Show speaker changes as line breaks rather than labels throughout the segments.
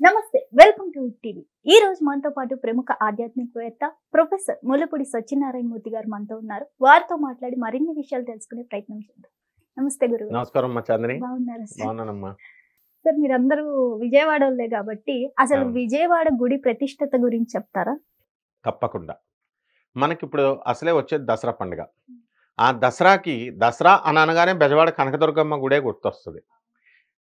నమస్తే, welcome to hit TV. ఈ రోజు మనతో పాటు ప్రముఖ ఆధ్యాత్మికవేత్త ప్రొఫెసర్ ముల్లపూడి సత్యనారాయణ మూర్తి గారు మనతో ఉన్నారు. వారితో మాట్లాడి మరిన్ని విషయాలు తెలుసుకునే ప్రయత్నం చేద్దాం. నమస్తే గురువు.
నమస్కారం అమ్మా చాందిని.
బాగున్నారా సార్?
బాగున్నానమ్మా.
సార్, మీరందరూ విజయవాడ వాళ్ళే కాబట్టి అసలు విజయవాడ గుడి ప్రతిష్టత గురించి చెప్తారా?
తప్పకుండా. మనకిప్పుడు అసలే వచ్చేది దసరా పండుగ. ఆ దసరాకి దసరా అని అనగానే బెజవాడ కనకదుర్గమ్మ గుడే గుర్తొస్తుంది.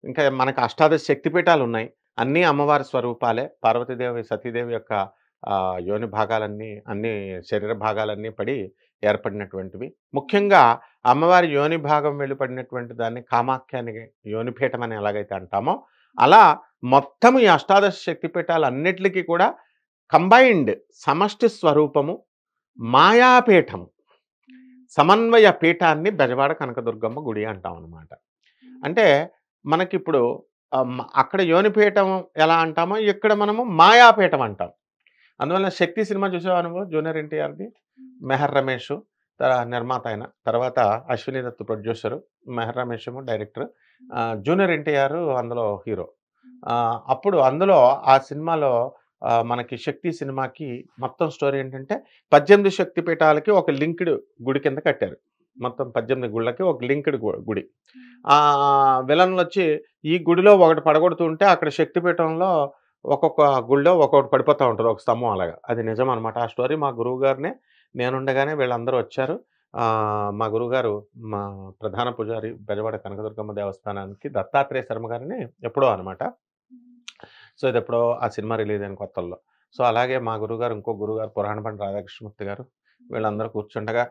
ఇంకా మనకు అష్టాదశ శక్తిపీఠాలు ఉన్నాయి. అన్నీ అమ్మవారి స్వరూపాలే. పార్వతీదేవి సతీదేవి యొక్క యోని భాగాలన్నీ అన్ని శరీర భాగాలన్నీ పడి ఏర్పడినటువంటివి. ముఖ్యంగా అమ్మవారి యోని భాగం వెళ్ళిపడినటువంటి దాన్ని కామాఖ్యాని యోనిపీఠం అని ఎలాగైతే అంటామో అలా మొత్తం ఈ అష్టాదశ శక్తిపీఠాలు అన్నిటికీ కూడా కంబైన్డ్ సమష్టి స్వరూపము మాయాపీఠము సమన్వయ పీఠాన్ని బెజవాడ కనకదుర్గమ్మ గుడి అంటాం అన్నమాట. అంటే మనకిప్పుడు అక్కడ యోనిపీఠం ఎలా అంటామో ఇక్కడ మనము మాయాపీఠం అంటాం. అందువల్ల శక్తి సినిమా చూసావా నువ్వు? జూనియర్ ఎన్టీఆర్ది. మెహర్ రమేష్ నిర్మాత అయిన తర్వాత Ashwini Dutt producer, Meher Ramesh director, junior NTR అందులో హీరో. అప్పుడు అందులో ఆ సినిమాలో మనకి శక్తి సినిమాకి మొత్తం స్టోరీ ఏంటంటే 18 శక్తిపీఠాలకి ఒక లింక్డ్ గుడి కింద కట్టారు. మొత్తం 18 గుళ్ళకి ఒక లింక్డ్ గుడి. విలన్లు వచ్చి ఈ గుడిలో ఒకటి పడగొడుతుంటే అక్కడ శక్తిపీఠంలో ఒక్కొక్క గుళ్ళో ఒక్కొక్కటి పడిపోతూ ఉంటుంది, ఒక స్తంభం అలాగా. అది నిజం అనమాట. ఆ స్టోరీ మా గురువు గారినే నేనుండగానే వీళ్ళందరూ వచ్చారు. మా గురువుగారు మా ప్రధాన పూజారి బెజవాడ కనకదుర్గమ్మ దేవస్థానానికి దత్తాత్రేయ శర్మ గారిని ఎప్పుడో అనమాట. సో ఇది ఎప్పుడో ఆ సినిమా రిలీజ్ అయిన కొత్తల్లో. సో అలాగే మా గురువుగారు ఇంకో గురువుగారు పురాణపండి రాధాకృష్ణమూర్తి గారు వీళ్ళందరూ కూర్చుండగా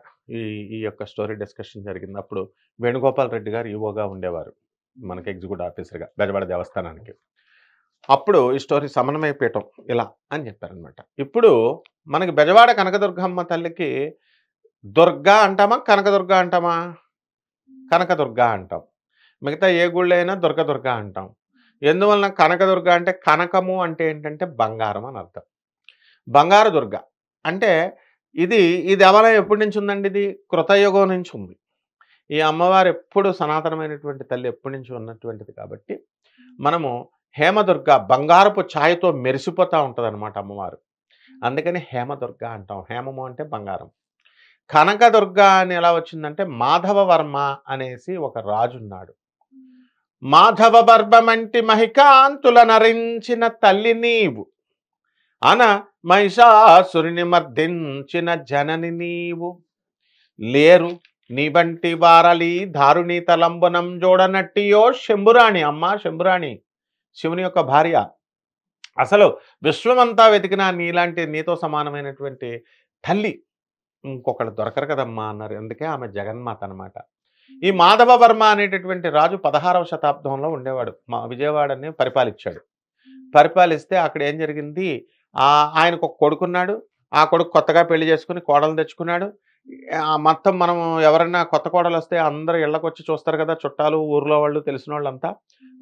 ఈ యొక్క స్టోరీ డిస్కషన్ జరిగింది. అప్పుడు వేణుగోపాల్ రెడ్డి గారు ఈవోగా ఉండేవారు, మనకి ఎగ్జిక్యూటివ్ ఆఫీసర్గా బెజవాడ దేవస్థానానికి. అప్పుడు ఈ స్టోరీ సమన్వయ పీఠం ఇలా అని చెప్పారనమాట. ఇప్పుడు మనకి బెజవాడ కనకదుర్గమ్మ తల్లికి దుర్గా అంటామా కనకదుర్గా అంటామా? కనకదుర్గా అంటాం. మిగతా ఏ గుళ్ళు అయినా దుర్గ అంటాం. ఎందువలన కనకదుర్గ అంటే కనకము అంటే ఏంటంటే బంగారం అని అర్థం. బంగారు దుర్గ అంటే ఇది ఎవరో ఎప్పటి నుంచి ఉందండి? ఇది కృతయుగం నుంచి ఉంది. ఈ అమ్మవారు ఎప్పుడు సనాతనమైనటువంటి తల్లి ఎప్పటి నుంచి ఉన్నటువంటిది కాబట్టి మనము హేమదుర్గ బంగారపు ఛాయతో మెరిసిపోతూ ఉంటుంది అనమాట అమ్మవారు. అందుకని హేమదుర్గ అంటాం. హేమము అంటే బంగారం. కనకదుర్గ అని ఎలా వచ్చిందంటే మాధవవర్మ అనేసి ఒక రాజు ఉన్నాడు. మాధవ బర్భమంటి మహికాంతుల నరించిన తల్లి నీవు, అన మహిషాసురుని మర్దించిన జనని నీవు, లేరు నీబంటి వారలి దారుణి తలంబనం జోడనట్టియో శంభురాణి. అమ్మ శంభురాణి శివుని యొక్క భార్య. అసలు విశ్వమంతా వెతికినా నీలాంటి నీతో సమానమైనటువంటి తల్లి ఇంకొకళ్ళు దొరకరు కదమ్మా అన్నారు. అందుకే ఆమె జగన్మాత అనమాట. ఈ మాధవవర్మ అనేటటువంటి రాజు 16వ శతాబ్దంలో ఉండేవాడు. మా విజయవాడని పరిపాలించాడు. పరిపాలిస్తే అక్కడ ఏం జరిగింది, ఆయనకు ఒక కొడుకున్నాడు. ఆ కొడుకు కొత్తగా పెళ్లి చేసుకుని కోడలు తెచ్చుకున్నాడు. మొత్తం మనం ఎవరైనా కొత్త కోడలు వస్తే అందరూ ఇళ్ళకు వచ్చి చూస్తారు కదా, చుట్టాలు ఊర్లో వాళ్ళు తెలిసిన వాళ్ళంతా.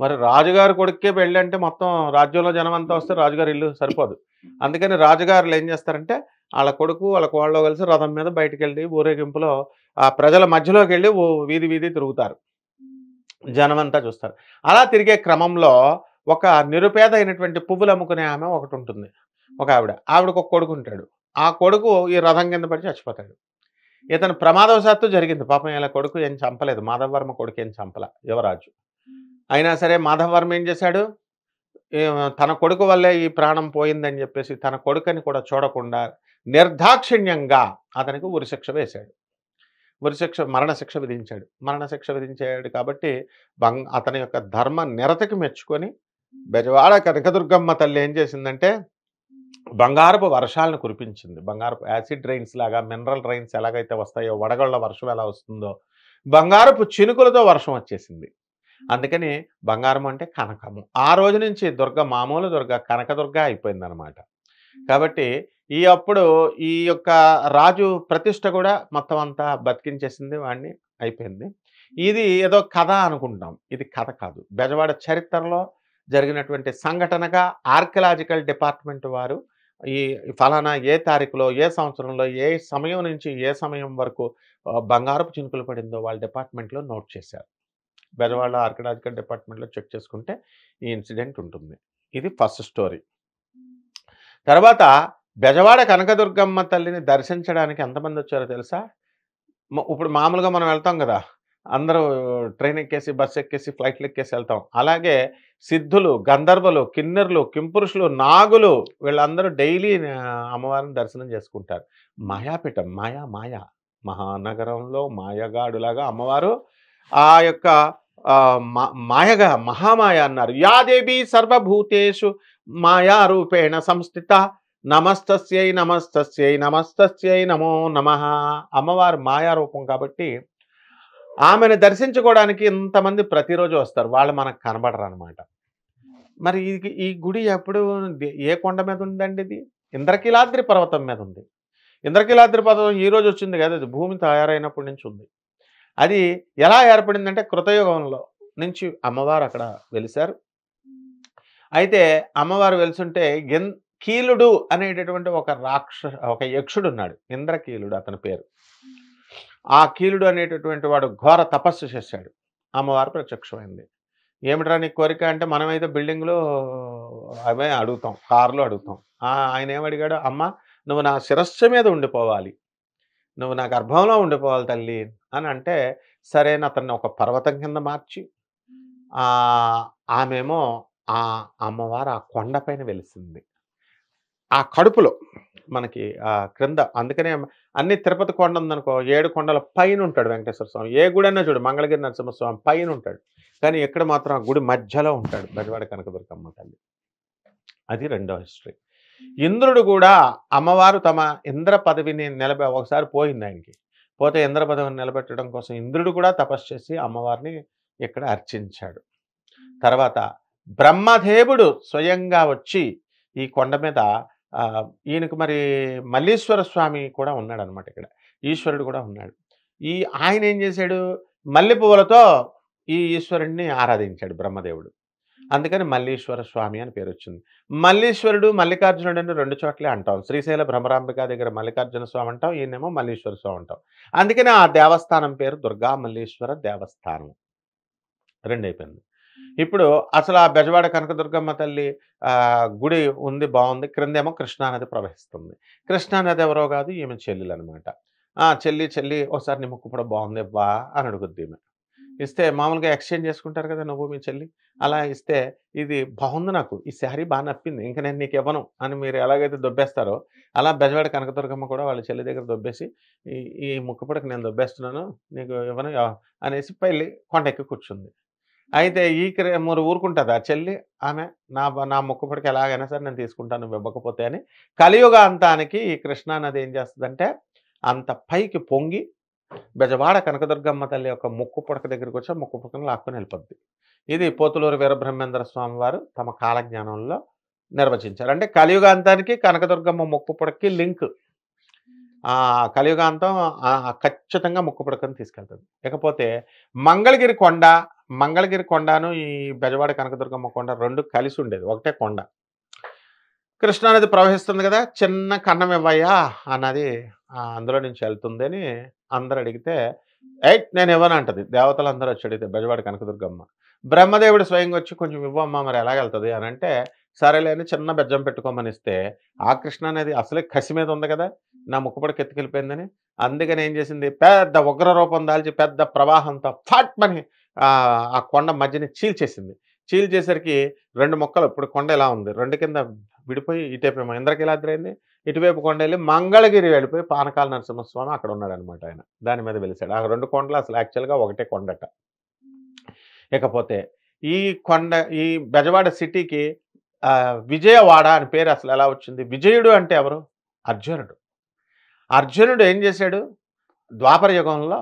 మరి రాజుగారి కొడుకే పెళ్ళి అంటే మొత్తం రాజ్యంలో జనం అంతా వస్తే రాజుగారి ఇల్లు సరిపోదు. అందుకని రాజుగారులు ఏం చేస్తారంటే వాళ్ళ కొడుకు వాళ్ళ కోళ్ళలో కలిసి రథం మీద బయటికి వెళ్ళి ఊరేగింపులో ఆ ప్రజల మధ్యలోకి వెళ్ళి వీధి వీధి తిరుగుతారు, జనం అంతా చూస్తారు. అలా తిరిగే క్రమంలో ఒక నిరుపేద అయినటువంటి పువ్వులు అమ్ముకునే ఆమె ఒకటి ఉంటుంది, ఒక ఆవిడకు ఒక కొడుకు ఉంటాడు. ఆ కొడుకు ఈ రథం కింద పడి చచ్చిపోతాడు. ఇతను ప్రమాదవశాత్తు జరిగింది. పాపం ఇలా కొడుకు ఏం చంపలేదు, మాధవవర్మ కొడుకు ఏం చంపల యువరాజు. అయినా సరే మాధవవర్మ ఏం చేశాడు, తన కొడుకు వల్లే ఈ ప్రాణం పోయిందని చెప్పేసి తన కొడుకుని కూడా చూడకుండా నిర్దాక్షిణ్యంగా అతనికి ఉరిశిక్ష వేశాడు. మరణశిక్ష విధించాడు. మరణశిక్ష విధించాడు కాబట్టి అతని యొక్క ధర్మ నిరతకి మెచ్చుకొని బెజవాడ కనకదుర్గమ్మ తల్లి ఏం చేసిందంటే బంగారపు వర్షాలను కురిపించింది. బంగారపు యాసిడ్ రైన్స్ లాగా, మినరల్ రైన్స్ ఎలాగైతే వస్తాయో, వడగళ్ళ వర్షం ఎలా వస్తుందో బంగారపు చినుకులతో వర్షం వచ్చేసింది. అందుకని బంగారం అంటే కనకము. ఆ రోజు నుంచి దుర్గ మామూలు దుర్గ కనకదుర్గ అయిపోయిందనమాట. కాబట్టి అప్పుడు ఈ యొక్క రాజు ప్రతిష్ట కూడా మొత్తం అంతా బతికించేసింది, వాడిని అయిపోయింది. ఇది ఏదో కథ అనుకుంటాం, ఇది కథ కాదు. బెజవాడ చరిత్రలో జరిగినటువంటి సంఘటనగా ఆర్కియలాజికల్ డిపార్ట్మెంట్ వారు ఈ ఫలానా ఏ తారీఖులో ఏ సంవత్సరంలో ఏ సమయం నుంచి ఏ సమయం వరకు బంగారపు చినుకులు పడిందో వాళ్ళ డిపార్ట్మెంట్లో నోట్ చేశారు. బెజవాడ ఆర్కియలాజికల్ డిపార్ట్మెంట్లో చెక్ చేసుకుంటే ఈ ఇన్సిడెంట్ ఉంటుంది. ఇది ఫస్ట్ స్టోరీ. తర్వాత బెజవాడ కనకదుర్గమ్మ తల్లిని దర్శించడానికి ఎంతమంది వచ్చారో తెలుసా? ఇప్పుడు మామూలుగా మనం వెళ్తాం కదా, అందరూ ట్రైన్ ఎక్కేసి బస్సు ఎక్కేసి ఫ్లైట్లు ఎక్కేసి వెళ్తాం. అలాగే సిద్ధులు, గంధర్వులు, కిన్నెర్లు, కింపురుషులు, నాగులు వీళ్ళందరూ డైలీ అమ్మవారిని దర్శనం చేసుకుంటారు. మాయాపీఠం, మాయ మహానగరంలో మాయగాడులాగా అమ్మవారు ఆ యొక్క మాయగా మహామాయ అన్నారు. యా దేవి సర్వభూతేషు మాయా రూపేణ సంస్థిత నమస్తస్యై నమస్తస్యై నమస్తస్యై నమో నమః. అమ్మవారు మాయా రూపం కాబట్టి ఆమెను దర్శించుకోవడానికి ఇంతమంది ప్రతిరోజు వస్తారు. వాళ్ళు మనకు కనబడరు అనమాట. మరి ఈ గుడి ఎప్పుడు ఏ కొండ మీద ఉందండి? ఇది ఇంద్రకీలాద్రి పర్వతం మీద ఉంది. ఇంద్రకీలాద్రి పర్వతం ఈ రోజు వచ్చింది కదా, అది భూమి తయారైనప్పటి నుంచి ఉంది. అది ఎలా ఏర్పడిందంటే కృతయుగంలో నుంచి అమ్మవారు అక్కడ వెలిశారు. అయితే అమ్మవారు వెలుసుంటే కీలుడు అనేటటువంటి ఒక యక్షుడు ఉన్నాడు, ఇంద్రకీలుడు అతని పేరు. ఆ కీలుడు అనేటటువంటి వాడు ఘోర తపస్సు చేశాడు. అమ్మవారు ప్రత్యక్షమైంది. ఏమిట్రా నీ కోరిక అంటే, మనమైతే బిల్డింగ్లో అవే అడుగుతాం, కార్లు అడుగుతాం. ఆయన ఏమడిగాడు, అమ్మ నువ్వు నా శిరస్సు మీద ఉండిపోవాలి, నువ్వు నా గర్భంలో ఉండిపోవాలి తల్లి అని అంటే, సరేన అతన్ని ఒక పర్వతం కింద మార్చి ఆమెమో ఆ అమ్మవారు ఆ కొండపైన వెలిసింది. ఆ కడుపులో మనకి క్రింద, అందుకనే అన్ని తిరుపతి కొండ ఉందనుకో, 7 కొండల పైన ఉంటాడు వెంకటేశ్వర స్వామి. ఏ గుడి అన్నా చూడు, మంగళగిరి నరసింహస్వామి పైన ఉంటాడు, కానీ ఇక్కడ మాత్రం ఆ గుడి మధ్యలో ఉంటాడు బెజవాడ కనకదుర్గమ్మ తల్లి. అది రెండో హిస్టరీ. ఇంద్రుడు కూడా అమ్మవారు తమ ఇంద్ర పదవిని ఒకసారి పోయింది ఆయనకి, పోతే ఇంద్ర పదవిని నిలబెట్టడం కోసం ఇంద్రుడు కూడా తపస్సు చేసి అమ్మవారిని ఇక్కడ అర్చించాడు. తర్వాత బ్రహ్మదేవుడు స్వయంగా వచ్చి ఈ కొండ మీద ఈయనకు మరి మల్లీశ్వర స్వామి కూడా ఉన్నాడు అనమాట. ఇక్కడ ఈశ్వరుడు కూడా ఉన్నాడు. ఆయన ఏం చేశాడు, మల్లె పువ్వులతో ఈ ఈశ్వరుడిని ఆరాధించాడు బ్రహ్మదేవుడు. అందుకని మల్లీశ్వర స్వామి అని పేరు వచ్చింది. మల్లీశ్వరుడు మల్లికార్జునుడు అని 2 చోట్లే అంటాం. శ్రీశైల భ్రమరాంబిక దగ్గర మల్లికార్జున స్వామి అంటాం, ఈయనేమో మల్లీశ్వర స్వామి అంటాం. అందుకని ఆ దేవస్థానం పేరు దుర్గా మల్లీశ్వర దేవస్థానం. 2 అయిపోయింది. ఇప్పుడు అసలు ఆ బెజవాడ కనకదుర్గమ్మ తల్లి గుడి ఉంది, బాగుంది. క్రిందేమో కృష్ణానది ప్రవహిస్తుంది. కృష్ణానది ఎవరో కాదు, ఈమె చెల్లెలు అనమాట. చెల్లి ఒకసారి నీ ముక్కు కూడా బాగుంది బా అని అడుగుద్ది ఈమె. ఇస్తే మామూలుగా ఎక్స్చేంజ్ చేసుకుంటారు కదా నువ్వు మీ చెల్లి, అలా ఇస్తే ఇది బాగుంది, నాకు ఈ శారీ బాగా నప్పింది, ఇంకా నేను నీకు ఇవ్వను అని మీరు ఎలాగైతే దొబ్బేస్తారో, అలా బెజవాడ కనకదుర్గమ్మ కూడా వాళ్ళ చెల్లి దగ్గర దొబ్బేసి ఈ ముక్కుపడకు నేను దొబ్బేస్తున్నాను, నీకు ఇవ్వను అనేసి పెళ్ళి కొండ ఎక్కి కూర్చుంది. అయితే మరి ఊరుకుంటుందా చెల్లి? ఆమె నా ముక్కుపడికి ఎలాగైనా సరే నేను తీసుకుంటాను నువ్వు ఇవ్వకపోతే అని. కలియుగ అంతానికి ఈ కృష్ణానది ఏం చేస్తుందంటే అంత పైకి పొంగి బెజవాడ కనకదుర్గమ్మ తల్లి యొక్క ముక్కు పుడక దగ్గరికి వచ్చి ముక్కు పుడకను లాక్కొని వెళ్ళిపోద్ది. ఇది పోతులూరు వీరబ్రహ్మేంద్ర స్వామి వారు తమ కాలజ్ఞానంలో నిర్వచించారు. అంటే కలియుగాంతానికి కనకదుర్గమ్మ ముక్కు పుడకకి లింక్. కలియుగాంతం ఖచ్చితంగా ముక్కు పుడకను తీసుకెళ్తుంది. ఇకపోతే మంగళగిరి కొండను ఈ బెజవాడ కనకదుర్గమ్మ కొండ 2 కలిసి ఉండేది, ఒకటే కొండ. కృష్ణానది ప్రవహిస్తుంది కదా, చిన్న కన్నం ఇవ్వయ్యా అన్నది అందులో నుంచి వెళ్తుంది అని అందరు అడిగితే నేను ఇవ్వను అంటది. దేవతలు అందరూ వచ్చి అడిగితే బెజవాడ కనకదుర్గమ్మ, బ్రహ్మదేవుడు స్వయంగా వచ్చి కొంచెం ఇవ్వమ్మా మరి ఎలాగెళ్తుంది అని అంటే, సరేలే అని చిన్న బెజ్జం పెట్టుకోమని ఇస్తే, ఆ కృష్ణానది అసలే కసి మీద ఉంది కదా, నా ముక్కుపడికి ఎత్తుకెళ్ళిపోయిందని, అందుకని ఏం చేసింది, పెద్ద ఉగ్ర రూపం దాల్చి పెద్ద ప్రవాహంతో ఫాట్మని ఆ కొండ మధ్యని చీల్చేసింది. చీల్చేసరికి 2 ముక్కలు, ఇప్పుడు కొండ ఎలా ఉంది 2 కింద విడిపోయి, ఇటేపేమో ఇంద్రకీలాద్రి అయింది, ఇటువైపు కొండ వెళ్ళి మంగళగిరి వెళ్ళిపోయి పానకాల నరసింహస్వామి అక్కడ ఉన్నాడు అనమాట. ఆయన దాని మీద వెలిసాడు. ఆ 2 కొండలు అసలు యాక్చువల్గా ఒకటే కొండట. ఇకపోతే ఈ బెజవాడ సిటీకి విజయవాడ అని పేరు అసలు ఎలా వచ్చింది? విజయుడు అంటే ఎవరు? అర్జునుడు ఏం చేశాడు, ద్వాపర యుగంలో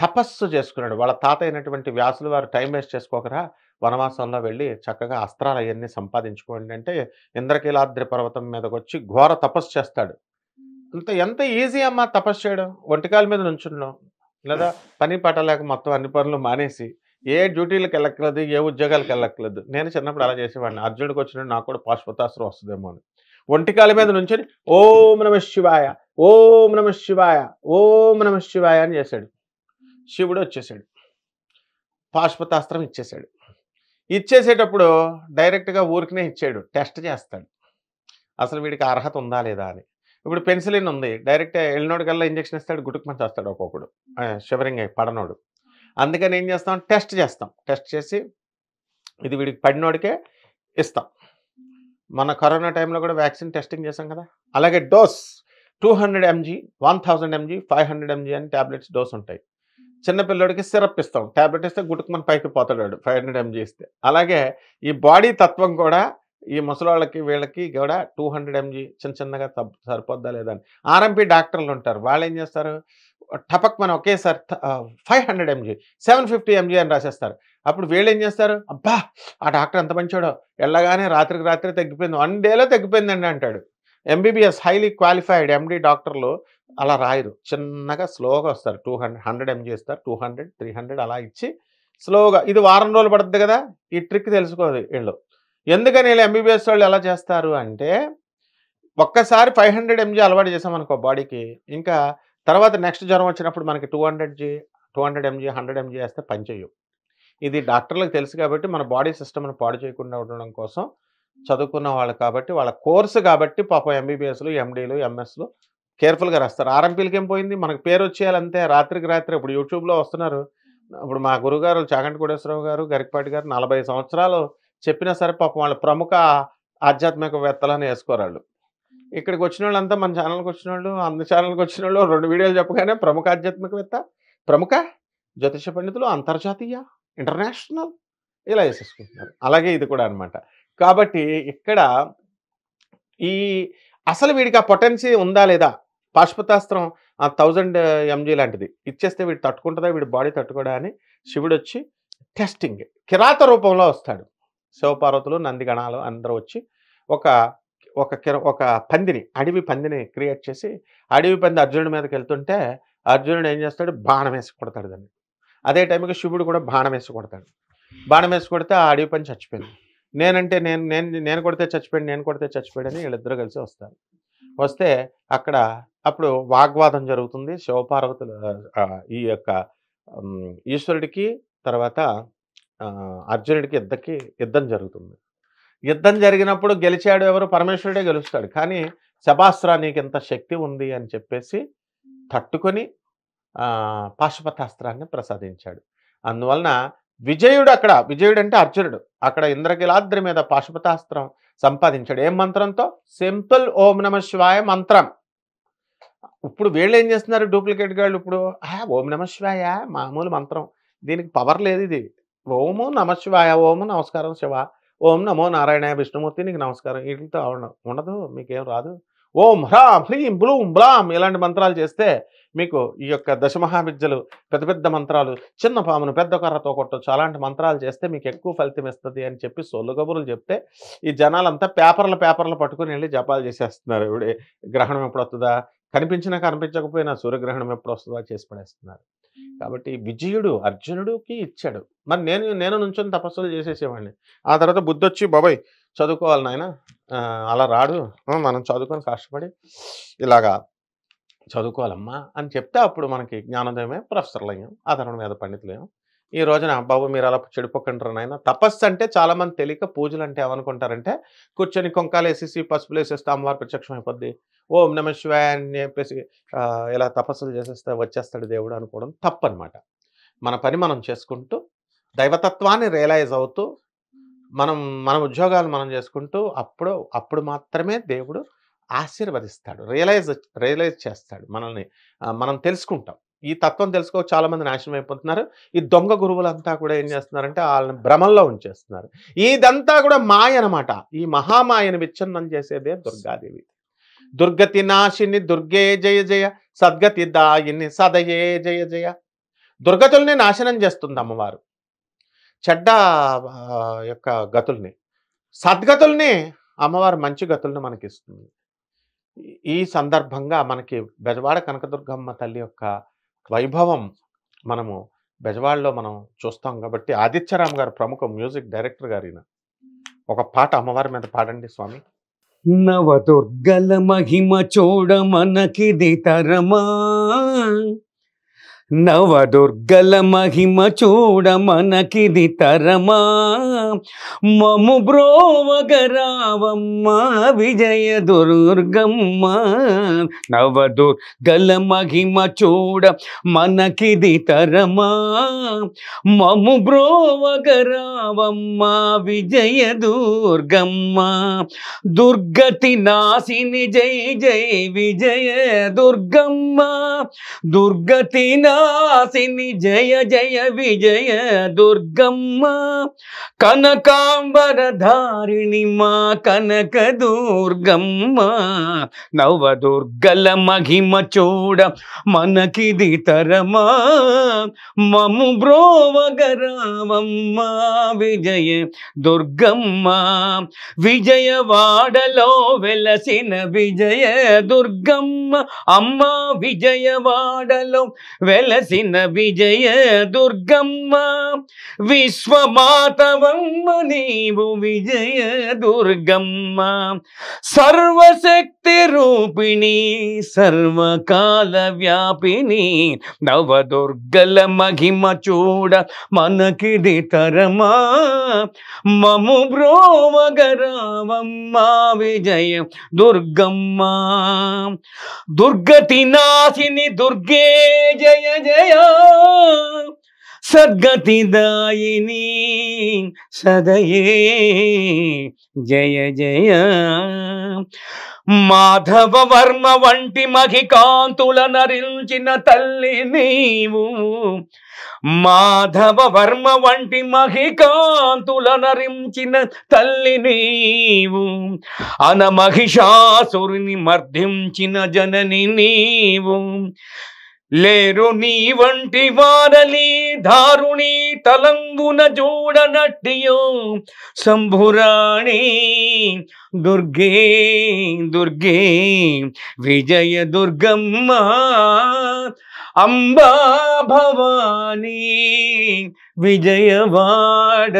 తపస్సు చేసుకున్నాడు. వాళ్ళ తాత అయినటువంటి వ్యాసులు వారు టైం వేస్ట్ చేసుకోకరా, వనవాసంలో వెళ్ళి చక్కగా అస్త్రాలు అవన్నీ సంపాదించుకోండి అంటే ఇంద్రకీలాద్రి పర్వతం మీదకి వచ్చి ఘోర తపస్సు చేస్తాడు. ఎంత ఈజీ అమ్మా తపస్సు చేయడం, ఒంటికాల మీద నుంచున్నాం, లేదా పని పట్టలేక మొత్తం అన్ని పనులు మానేసి ఏ డ్యూటీలకు వెళ్ళక్కలేదు, ఏ ఉద్యోగాలకు వెళ్ళక్కలేదు. నేను చిన్నప్పుడు అలా చేసేవాడిని. అర్జునుడికి వచ్చినట్టు నాకు కూడా పాశుపతాస్త్రం వస్తుందేమో అని ఒంటికాల మీద నుంచి ఓం నమ శివాయ, ఓం నమ శివాయ, ఓం నమ శివాయ అని చేశాడు. శివుడు వచ్చేసాడు, పాశుపతాస్త్రం ఇచ్చేశాడు. ఇచ్చేసేటప్పుడు డైరెక్ట్గా ఊరికనే ఇచ్చాడు, టెస్ట్ చేస్తాడు అసలు వీడికి అర్హత ఉందా లేదా అని. ఇప్పుడు పెన్సిలిన్ ఉంది, డైరెక్ట్ వెళ్ళినోడు కల్లా ఇంజక్షన్ ఇస్తాడు, గుటుకుమని చేస్తాడు ఒక్కొక్కడు, షివరింగ్ అయ్యి పడనోడు. అందుకని ఏం చేస్తాం, టెస్ట్ చేస్తాం, టెస్ట్ చేసి ఇది వీడికి పడినోడికే ఇస్తాం. మన కరోనా టైంలో కూడా వ్యాక్సిన్ టెస్టింగ్ చేసాం కదా. అలాగే డోస్ 200 mg, 1000 mg, 500 mg అని ట్యాబ్లెట్స్ డోస్ ఉంటాయి. చిన్నపిల్లడికి సిరప్ ఇస్తాం, ట్యాబ్లెట్ ఇస్తే గుటుకుమని పైకి పోతాడు 500 mg ఇస్తే. అలాగే ఈ బాడీ తత్వం కూడా ఈ ముసలోళ్ళకి వీళ్ళకి కూడా 200 mg చిన్న చిన్నగా సరిపోద్దా లేదా అని. ఆర్ఎంపీ డాక్టర్లు ఉంటారు, వాళ్ళు ఏం చేస్తారు, టపక్ మన ఒకేసారి 500 mg 750 mg అని రాసేస్తారు. అప్పుడు వీళ్ళు ఏం చేస్తారు, అబ్బా ఆ డాక్టర్ ఎంత మంచోడో, వెళ్ళగానే రాత్రికి రాత్రి తగ్గిపోయింది, 1 డేలో తగ్గిపోయిందండి అంటాడు. ఎంబీబీఎస్ హైలీ క్వాలిఫైడ్ ఎండి డాక్టర్లు అలా రాయరు, చిన్నగా స్లోగా వస్తారు. 100 mg ఇస్తారు, 200, 300 అలా ఇచ్చి స్లోగా. ఇది వారం రోజులు పడుతుంది కదా, ఈ ట్రిక్ తెలుసుకోదు వీళ్ళు. ఎందుకని వీళ్ళు ఎంబీబీఎస్ వాళ్ళు ఎలా చేస్తారు అంటే, ఒక్కసారి 500 mg అలవాటు చేసామనుకో బాడీకి, ఇంకా తర్వాత నెక్స్ట్ జ్వరం వచ్చినప్పుడు మనకి 200 mg 100 mg వేస్తే పనిచేయవు. ఇది డాక్టర్లకు తెలుసు కాబట్టి మన బాడీ సిస్టమ్ని పాడు చేయకుండా ఉండడం కోసం చదువుకున్న వాళ్ళు కాబట్టి, వాళ్ళ కోర్సు కాబట్టి పాపం ఎంబీబీఎస్లు, ఎండీలు, ఎంఎస్లు కేర్ఫుల్గా రాస్తారు. ఆర్ఎంపీలకి ఏం పోయింది, మనకు పేరు వచ్చేయాలంతే, రాత్రికి రాత్రి. ఇప్పుడు యూట్యూబ్లో వస్తున్నారు. ఇప్పుడు మా గురుగారు చాగంటి కోటేశ్వరరావు గారు, గరికపాటి గారు 40 సంవత్సరాలు చెప్పినా సరే పాపం వాళ్ళు ప్రముఖ ఆధ్యాత్మికవేత్తలని వేసుకోరాళ్ళు. ఇక్కడికి వచ్చిన వాళ్ళంతా మన ఛానల్కి వచ్చిన వాళ్ళు, అన్ని ఛానల్కి వచ్చిన వాళ్ళు 2 వీడియోలు చెప్పగానే ప్రముఖ ఆధ్యాత్మికవేత్త, ప్రముఖ జ్యోతిష పండితులు, అంతర్జాతీయ, ఇంటర్నేషనల్ ఇలా వేసేసుకుంటున్నారు. అలాగే ఇది కూడా అనమాట. కాబట్టి ఇక్కడ ఈ అసలు వీడికి ఆ పొటెన్సీ ఉందా లేదా, పాశుపతాస్త్రం 1000 mg లాంటిది ఇచ్చేస్తే వీడు తట్టుకుంటుందా, వీడి బాడీ తట్టుకోడా అని శివుడు వచ్చి టెస్టింగ్ కిరాత రూపంలో వస్తాడు. శివపార్వతులు, నందిగణాలు అందరూ వచ్చి ఒక పందిని, అడవి పందిని క్రియేట్ చేసి, అడవి పంది అర్జునుడి మీదకి వెళ్తుంటే అర్జునుడు ఏం చేస్తాడు, బాణం వేసి కొడతాడు దాన్ని. అదే టైంకి శివుడు కూడా బాణం వేసి కొడతాడు. బాణం వేసి కొడితే ఆ అడవి పంది చచ్చిపోయింది. నేను కొడితే చచ్చిపోయాడు, నేను కొడితే చచ్చిపోయాడు అని వీళ్ళిద్దరూ కలిసి వస్తారు. వస్తే అప్పుడు వాగ్వాదం జరుగుతుంది. శివపార్వతులు ఈ యొక్క ఈశ్వరుడికి తర్వాత అర్జునుడికి యుద్ధం జరుగుతుంది. యుద్ధం జరిగినప్పుడు గెలిచాడు ఎవరు, పరమేశ్వరుడే గెలుస్తాడు. కానీ శభాస్రా నీకు ఎంత శక్తి ఉంది అని చెప్పేసి తట్టుకొని పాశుపతాస్త్రాన్ని ప్రసాదించాడు. అందువలన విజయుడు అంటే అర్జునుడు అక్కడ ఇంద్రకిలాద్రి మీద పాశుపతాస్త్రం సంపాదించాడు. ఏం మంత్రంతో, సింపుల్ ఓం నమ శివాయ మంత్రం. ఇప్పుడు వీళ్ళు ఏం చేస్తున్నారు, డూప్లికేట్ గాళ్ళు, ఇప్పుడు ఓం నమ శివాయ మామూలు మంత్రం, దీనికి పవర్ లేదు. ఇది ఓము నమ శివాయ, ఓము నమస్కారం శివ, ఓం నమో నారాయణ విష్ణుమూర్తి నీకు నమస్కారం, వీటితో ఉండదు, మీకేం రాదు. ఓం హ్రాం హ్రీం బ్లూం బ్లాం ఇలాంటి మంత్రాలు చేస్తే మీకు ఈ యొక్క దశమహావిద్యలు, పెద్ద పెద్ద మంత్రాలు, చిన్న పామును పెద్ద కర్రతో కొట్టొచ్చు, అలాంటి మంత్రాలు చేస్తే మీకు ఎక్కువ ఫలితం ఇస్తుంది అని చెప్పి సొల్లు కబుర్లు చెప్తే ఈ జనాలంతా పేపర్లు పట్టుకుని వెళ్ళి జపాలు చేసేస్తున్నారు. ఇప్పుడు గ్రహణం ఎప్పుడు వస్తుందా, కనిపించకపోయినా సూర్యగ్రహణం ఎప్పుడు వస్తుందా చేసి పడేస్తున్నారు. కాబట్టి విజయుడు అర్జునుడికి ఇచ్చాడు. మరి నేను నుంచొని తపస్సులు చేసేసేవాడిని. ఆ తర్వాత బుద్ధి వచ్చి, బాబాయ్ చదువుకోవాలి నాయన, అలా రాడు, మనం చదువుకొని కష్టపడి ఇలాగా చదువుకోవాలమ్మా అని చెప్తే అప్పుడు మనకి జ్ఞానోదయమే ప్రొఫెసర్లు అయ్యాం, ఆధారణ మీద పండితులయ్యాం. ఈ రోజున బాబు మీరు అలా చెడిపోకంటారు నాయన. తపస్సు అంటే చాలామంది తెలియక పూజలు అంటే ఏమనుకుంటారంటే కూర్చొని కొంకాలు వేసేసి పసుపులు వేసేస్తే అమ్మవారు ప్రత్యక్షం అయిపోద్ది, ఓం నమ శివాయ అని చెప్పేసి ఇలా తపస్సులు చేసేస్తే వచ్చేస్తాడు దేవుడు అనుకోవడం తప్పు అనమాట. మన పని మనం చేసుకుంటూ దైవతత్వాన్ని రియలైజ్ అవుతూ మన ఉద్యోగాలు మనం చేసుకుంటూ అప్పుడు మాత్రమే దేవుడు ఆశీర్వదిస్తాడు, రియలైజ్ చేస్తాడు మనల్ని. మనం తెలుసుకుంటాం. ఈ తత్వం తెలుసుకోక చాలామంది నాశనం అయిపోతున్నారు. ఈ దొంగ గురువులంతా కూడా ఏం చేస్తున్నారంటే వాళ్ళని భ్రమంలో ఉంచేస్తున్నారు. ఇదంతా కూడా మాయ అనమాట. ఈ మహామాయను విచ్ఛిన్నం చేసేదే దుర్గాదేవి. దుర్గతి నాశిని దుర్గే జయ జయ, సద్గతి దాయిని సదయే జయ జయ. దుర్గతుల్ని నాశనం చేస్తుంది అమ్మవారు, చెడ్డ యొక్క గతుల్ని. సద్గతుల్ని అమ్మవారు మంచి గతుల్ని మనకి ఇస్తుంది. ఈ సందర్భంగా మనకి బెజవాడ కనకదుర్గమ్మ తల్లి యొక్క వైభవం మనము బెజవాడలో మనం చూస్తాం కాబట్టి ఆదిత్యరామ్ గారు ప్రముఖ మ్యూజిక్ డైరెక్టర్ గారు, ఒక పాట అమ్మవారి మీద పాడండి స్వామి.
నవదుర్గల మహిమ చూడ మనకిది తరమా, నవదుర్గల మహిమ చూడ మనకిది తరమా, మము బ్రోవగరావమ్మ విజయ దుర్గమ్మ. నవదుర్గల మహిమ చూడ మనకిది తరమా, మము బ్రోవగరావమ్మ విజయ దుర్గమ్మ. దుర్గతి నాశిని జై జై విజయ దుర్గమ్మ. దుర్గతి నాశిని జయ జయ విజయ దుర్గమ్మ. కనకాంబర ధారిణి మా కనక దుర్గమ్మ. నవదుర్గల మహిమ చూడ మనకిది తరమా, మము బ్రోవగరావమ్మ విజయ దుర్గమ్మ. విజయవాడలో వెలసిన విజయ దుర్గమ్మ అమ్మ. విజయవాడలో వెలసిన విజయ దుర్గమ్మ. విశ్వమాతవమ్మ నీవు విజయ దుర్గమ్మ. సర్వశక్తి రూపిణి సర్వకాల వ్యాపిని. నవదుర్గల మహిమ చూడ మనకిది తరమా, మము బ్రోవగరావమ్మ విజయ దుర్గమ్మ. దుర్గతి నాశిని దుర్గే జయ జయ. సద్గతిదాయిని సదయే జయ జయ. మాధవ వర్మ వంటి మహికాంతుల నరించిన తల్లి నీవు. మాధవ వర్మ వంటి మహికాంతుల నరించిన తల్లి నీవు. అనమహిషాసురుని మర్దించిన జనని నీవు. లేరు నీ వంటి వారలి దారుణి తలంబున చూడనట్టియో శంభురాణి. దుర్గే దుర్గే విజయ దుర్గమ్మ. అంబా భవానీ విజయవాడ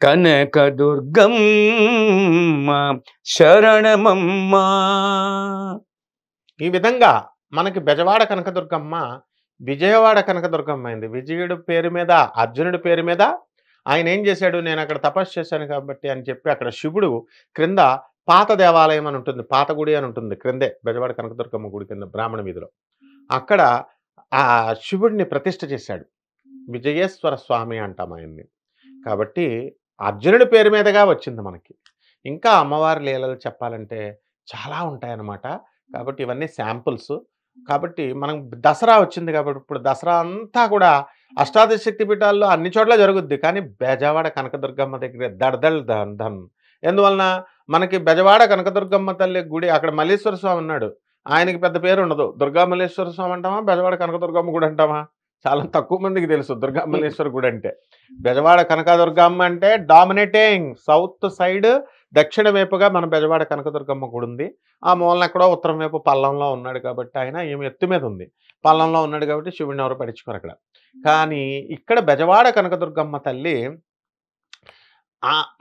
కనక దుర్గమ్మ శరణమమ్మ.
ఈ విధంగా మనకి బెజవాడ కనకదుర్గమ్మ విజయవాడ కనకదుర్గమ్మ అయింది. విజయుడు పేరు మీద, అర్జునుడి పేరు మీద ఆయన ఏం చేశాడు, నేను అక్కడ తపస్సు చేశాను కాబట్టి అని చెప్పి అక్కడ శివుడు క్రింద పాత దేవాలయం అని ఉంటుంది, పాత గుడి అని ఉంటుంది క్రిందే బెజవాడ కనకదుర్గమ్మ గుడి కింద బ్రాహ్మణ వీధిలో. అక్కడ ఆ శివుడిని ప్రతిష్ఠ చేశాడు. విజయేశ్వర స్వామి అంటాం ఆయన్ని. కాబట్టి అర్జునుడి పేరు మీదగా వచ్చింది మనకి. ఇంకా అమ్మవారి లీలలు చెప్పాలంటే చాలా ఉంటాయన్నమాట. కాబట్టి ఇవన్నీ శాంపుల్స్. కాబట్టి మనం దసరా వచ్చింది కాబట్టి ఇప్పుడు దసరా అంతా కూడా అష్టాదశ శక్తి పీఠాల్లో అన్ని చోట్ల జరుగుద్ది. కానీ బెజవాడ కనకదుర్గమ్మ దగ్గర దడదల్ ధన్. ఎందువలన మనకి బెజవాడ కనకదుర్గమ్మ తల్లి గుడి, అక్కడ మల్లేశ్వర స్వామి ఉన్నాడు, ఆయనకి పెద్ద పేరు ఉండదు. దుర్గా మల్లేశ్వర స్వామి అంటామా, బెజవాడ కనకదుర్గమ్మ గుడి అంటామా? చాలా తక్కువ మందికి తెలుసు దుర్గా మల్లేశ్వర గుడి అంటే. బెజవాడ కనకదుర్గమ్మ అంటే డామినేటింగ్ సౌత్ సైడ్ దక్షిణ వైపుగా మన బెజవాడ కనకదుర్గమ్మ గుడి ఉంది. ఆ మూలన ఎక్కడో ఉత్తరం వైపు పల్లంలో ఉన్నాడు కాబట్టి ఆయన ఏమి ఎత్తు మీద ఉంది, పల్లంలో ఉన్నాడు కాబట్టి శివుడిని ఎవరు పట్టించుకోరు అక్కడ. కానీ ఇక్కడ బెజవాడ కనకదుర్గమ్మ తల్లి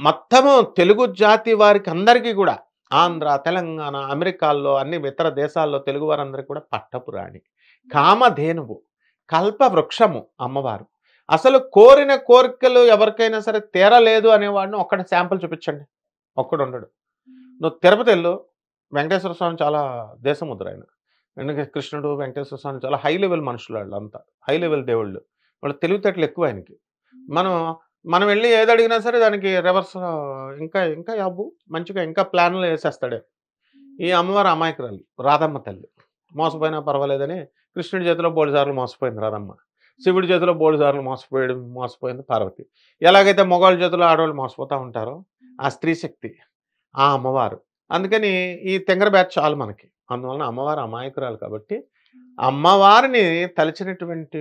మొత్తము తెలుగు జాతి వారికి అందరికీ కూడా, ఆంధ్ర, తెలంగాణ, అమెరికాల్లో, అన్ని ఇతర దేశాల్లో తెలుగు వారందరికీ కూడా పట్టపురాణి, కామధేనువు, కల్ప వృక్షము అమ్మవారు. అసలు కోరిన కోరికలు ఎవరికైనా సరే తీరలేదు అనేవాడిని ఒక్కడ శాంపుల్ చూపించండి, ఒక్కడు ఉండడు. నువ్వు తిరుపతి వెళ్ళు, వెంకటేశ్వర స్వామి చాలా దేశముద్ర ఆయన. ఎందుకంటే కృష్ణుడు, వెంకటేశ్వర స్వామి చాలా హై లెవెల్ మనుషులు, వాళ్ళు అంతా హై లెవెల్ దేవుళ్ళు, వాళ్ళు తెలివితేటలు ఎక్కువ ఆయనకి. మనం వెళ్ళి ఏది అడిగినా సరే దానికి రివర్స్ ఇంకా ఇంకా యాబు మంచిగా ఇంకా ప్లాన్లు వేసేస్తాడే. ఈ అమ్మవారు అమాయకురాలు, రాధమ్మ తల్లి. మోసపోయినా పర్వాలేదని కృష్ణుడి చేతిలో బోడిసార్లు మోసపోయింది రాధమ్మ, శివుడి చేతిలో బోడిసార్లు మోసపోయింది పార్వతి. ఎలాగైతే మగవాళ్ళ చేతిలో ఆడవాళ్ళు మోసపోతూ ఉంటారో ఆ స్త్రీ శక్తి ఆ అమ్మవారు. అందుకని ఈ తెంగర బ్యాచ్ చాలు మనకి. అందువలన అమ్మవారు అమాయకురాలు కాబట్టి అమ్మవారిని తలిచినటువంటి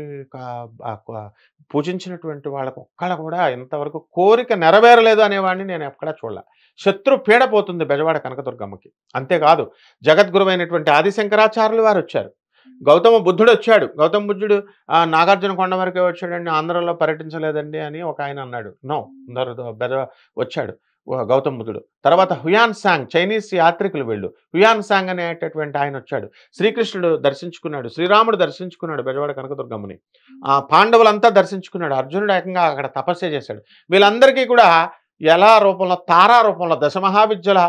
పూజించినటువంటి వాళ్ళకు ఒక్కడ కూడా ఇంతవరకు కోరిక నెరవేరలేదు అనేవాడిని నేను ఎక్కడా చూడలే. శత్రు పీడ పోతుంది బెజవాడ కనకదుర్గమ్మకి. అంతేకాదు జగద్గురువైనటువంటి ఆదిశంకరాచార్యులు వారు వచ్చారు, గౌతమ బుద్ధుడు వచ్చాడు. గౌతమ బుద్ధుడు నాగార్జున కొండ వరకే వచ్చాడండి, ఆంధ్రలో పర్యటించలేదండి అని ఒక ఆయన అన్నాడు. నో, వచ్చాడు. గౌతమ బుద్ధుడు. తర్వాత హుయాన్ సాంగ్ చైనీస్ యాత్రికులు వీళ్ళు. హుయాన్ సాంగ్ అనేటటువంటి ఆయన వచ్చాడు. శ్రీకృష్ణుడు దర్శించుకున్నాడు, శ్రీరాముడు దర్శించుకున్నాడు బెజవాడ కనకదుర్గమ్మని. పాండవులంతా దర్శించుకున్నాడు, అర్జునుడు ఏకంగా అక్కడ తపస్య చేశాడు. వీళ్ళందరికీ కూడా ఎలా రూపంలో, తారా రూపంలో, దశమహావిద్యల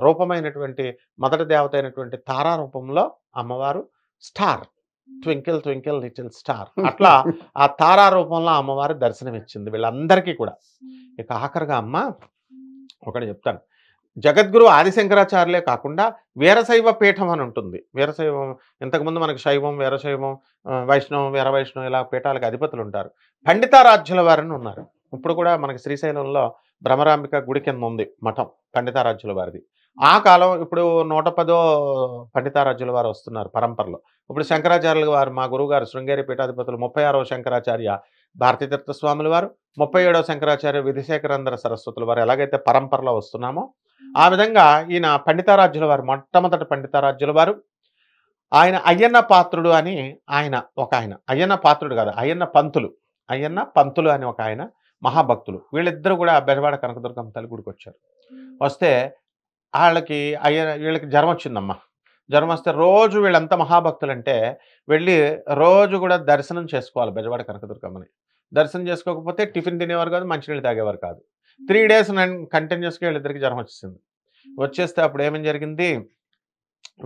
రూపమైనటువంటి మొదటి దేవత అయినటువంటి తారా రూపంలో అమ్మవారు star, twinkle twinkle little star, అట్లా ఆ తారా రూపంలో అమ్మవారు దర్శనం ఇచ్చింది వీళ్ళందరికీ కూడా. ఇక ఆఖరిగా అమ్మ ఒకటి చెప్తాను, జగద్గురు ఆదిశంకరాచార్యులే కాకుండా వీరశైవ పీఠం అని ఉంటుంది. వీరశైవం, ఇంతకుముందు మనకి శైవం, వీరశైవం, వైష్ణవం, వీరవైష్ణవం ఇలా పీఠాలకు అధిపతులు ఉంటారు. పండితారాధ్యుల వారని ఉన్నారు. ఇప్పుడు కూడా మనకి శ్రీశైలంలో భ్రమరాంబిక గుడి కింద ఉంది మఠం పండితారాధ్యుల వారిది. ఆ కాలం ఇప్పుడు 110 పండితారాధ్యుల వారు వస్తున్నారు పరంపరలో. ఇప్పుడు శంకరాచార్యుల వారు, మా గురువు గారు శృంగేరి పీఠాధిపతులు 36వ శంకరాచార్య భారతీతీర్థ స్వాముల వారు, 37వ శంకరాచార్య విధిశేఖరేంద్ర సరస్వతుల వారు ఎలాగైతే పరంపరలో వస్తున్నామో ఆ విధంగా ఈయన పండితారాధ్యుల వారు, మొట్టమొదటి పండితారాధ్యుల వారు. ఆయన అయ్యన్న పాత్రుడు అని ఆయన అయ్యన్న పాత్రుడు కాదు, అయ్యన్న పంతులు అని ఒక ఆయన మహాభక్తులు. వీళ్ళిద్దరూ కూడా బెజవాడ కనకదుర్గమ్మ తల్లి గుడికి వచ్చారు. వస్తే వీళ్ళకి జ్వరం వచ్చిందమ్మా. జ్వరం వస్తే రోజు వీళ్ళంతా మహాభక్తులు అంటే వెళ్ళి రోజు కూడా దర్శనం చేసుకోవాలి బెజవాడ కనకదుర్గమ్మని. దర్శనం చేసుకోకపోతే టిఫిన్ తినేవారు కాదు, మంచినీళ్ళు తాగేవారు కాదు. 3 days కంటిన్యూస్గా వీళ్ళిద్దరికి జ్వరం వచ్చేసింది. వచ్చేస్తే అప్పుడు ఏమేం జరిగింది,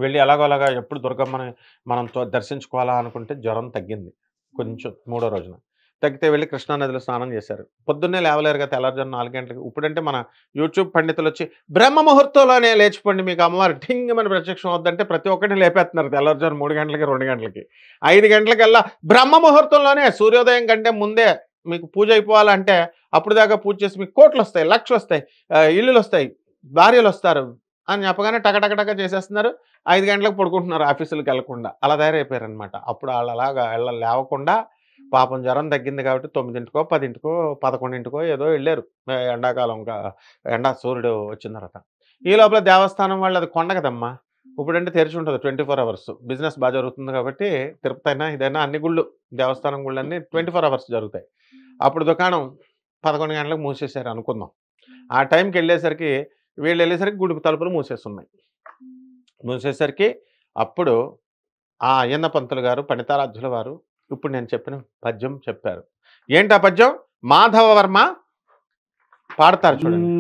వెళ్ళి అలాగా ఎప్పుడు దుర్గమ్మని మనం దర్శించుకోవాలా అనుకుంటే జ్వరం తగ్గింది కొంచెం. 3వ రోజున తగ్గితే వెళ్ళి కృష్ణానదిలో స్నానం చేశారు. పొద్దున్నే లేవలేరుగా, తెల్లారుజాము 4 గంటలకి. ఇప్పుడంటే మన యూట్యూబ్ పండితులు వచ్చి బ్రహ్మ ముహూర్తంలోనే లేచిపోండి, మీకు అమ్మవారు ఠింగ్ మన ప్రత్యక్షం అవుద్దంటే ప్రతి ఒక్కరిని లేపేస్తున్నారు. తెల్లారుజాము 3 గంటలకి, 2 గంటలకి, 5 గంటలకల్లా బ్రహ్మ ముహూర్తంలోనే సూర్యోదయం కంటే ముందే మీకు పూజ అయిపోవాలంటే అప్పుడు దాకా పూజ చేసి మీకు కోట్లు వస్తాయి, లక్షలు వస్తాయి, ఇల్లులు వస్తాయి, భార్యలు వస్తారు అని చెప్పగానే టకటకటక చేసేస్తున్నారు. 5 గంటలకు పడుకుంటున్నారు ఆఫీసులకు వెళ్లకుండా. అలా తయారైపోయారనమాట. అప్పుడు వాళ్ళు అలాగా లేవకుండా పాపం జ్వరం తగ్గింది కాబట్టి 9కో 10కో 11కో ఏదో వెళ్ళారు. ఎండాకాలం, సూర్యుడు వచ్చిన తర్వాత. ఈ లోపల దేవస్థానం వాళ్ళు, అది కొండ కదమ్మా, ఇప్పుడంటే తెరిచి ఉంటుంది 24 hours. బిజినెస్ బాగా జరుగుతుంది కాబట్టి తిరుపతి అయినా ఇదైనా అన్ని గుళ్ళు, దేవస్థానం గుళ్ళన్నీ 24 hours జరుగుతాయి. అప్పుడు దుకాణం 11 గంటలకు మూసేశారు అనుకుందాం. ఆ టైంకి వీళ్ళు వెళ్ళేసరికి గుడి తలుపులు మూసేస్తున్నాయి. మూసేసరికి అప్పుడు ఆ అయ్యన్న పంతులు గారు, పండితారాధ్యుల వారు ఇప్పుడు నేను చెప్పిన పద్యం చెప్పారు. ఏంటి ఆ పద్యం? మాధవవర్మ పాడతారు చూడండి.